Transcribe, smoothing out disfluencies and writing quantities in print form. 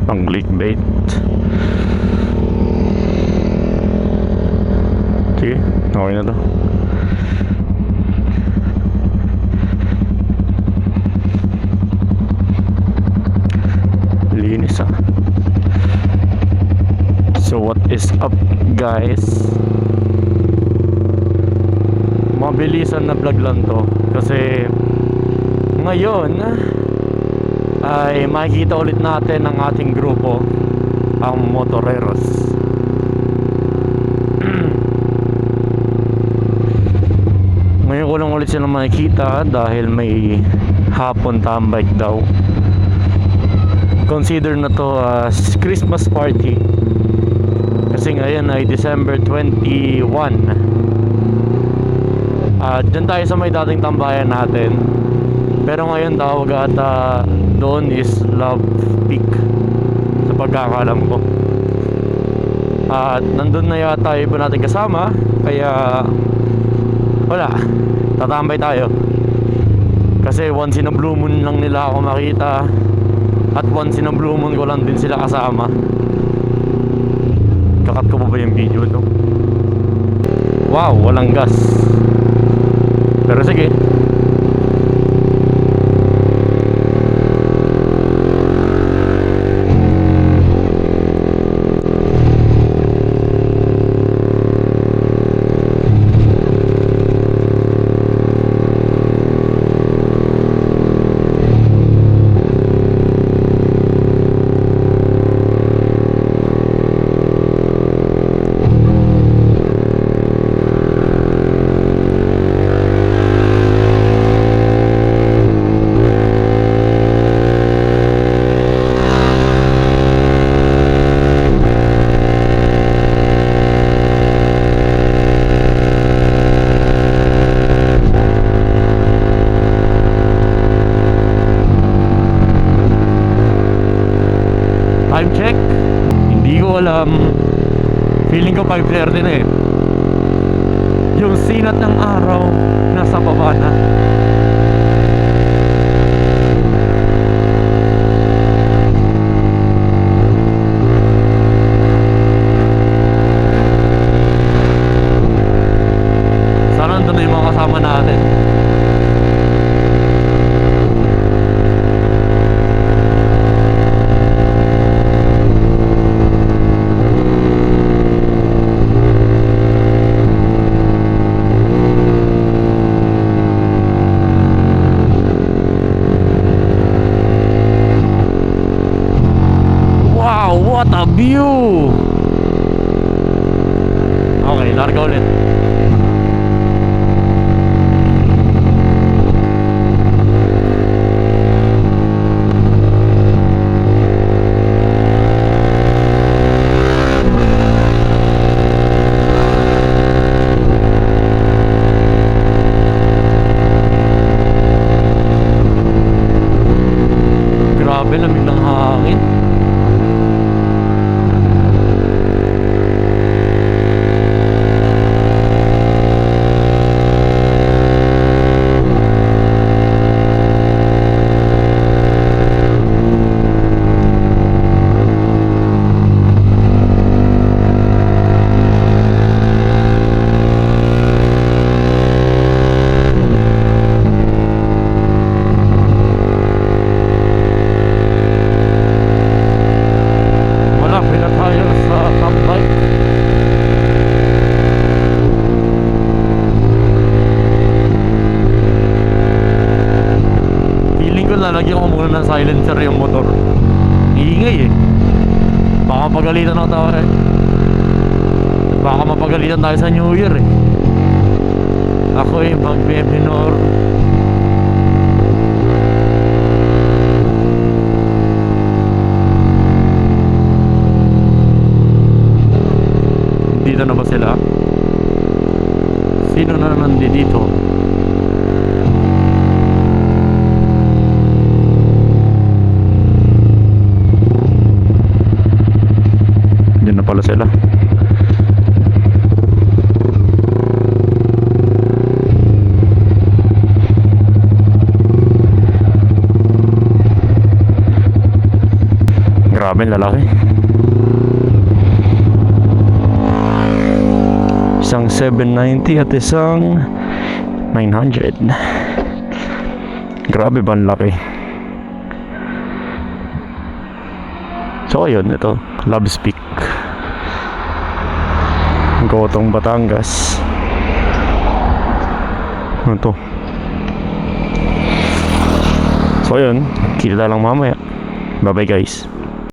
Pang clickbait. Sige, okay na to. Linis ah. So what is up guys? Mabilisan na vlog lang to kasi ngayon ay makikita ulit natin ang ating grupo, ang Motoreros. Ngayon ko lang ulit sila makikita dahil may hapon tambay daw. Consider na to as Christmas party kasi ngayon ay December 21. Dyan tayo sa may dating tambayan natin, pero ngayon tawag ata doon is Love Peak sa pagkakalam ko. At nandun na yata iba natin kasama, kaya wala, tatambay tayo kasi once in a blue moon lang nila ako makita at once in a blue moon ko lang din sila kasama. Kakat ko ba yung video to? Wow, walang gas. Pero sige. Time check? Hindi ko alam. Feeling ko 5:30 na eh. Yung sinat ng araw nasa baba na. Sana nandun na yung mga kasama natin. What a view! Okay, larga ulit. Grabe, lamig ng hangin. Lalagyan ko muna ng silencer yung motor. Iingay eh. Baka mapagalitan ako tayo eh. Baka mapagalitan tayo sa New Year eh. Ako eh, mag-BM minor. Dito na ba sila? Sino na nandito? Diyan na pala sila. Grabe, lalaki. Isang 790 at isang 900. Grabe ba ang laki. So ayun, ito Loves Peak, Gotong, Batangas. Ano to? So ayun, kita lang mamaya. Bye bye guys.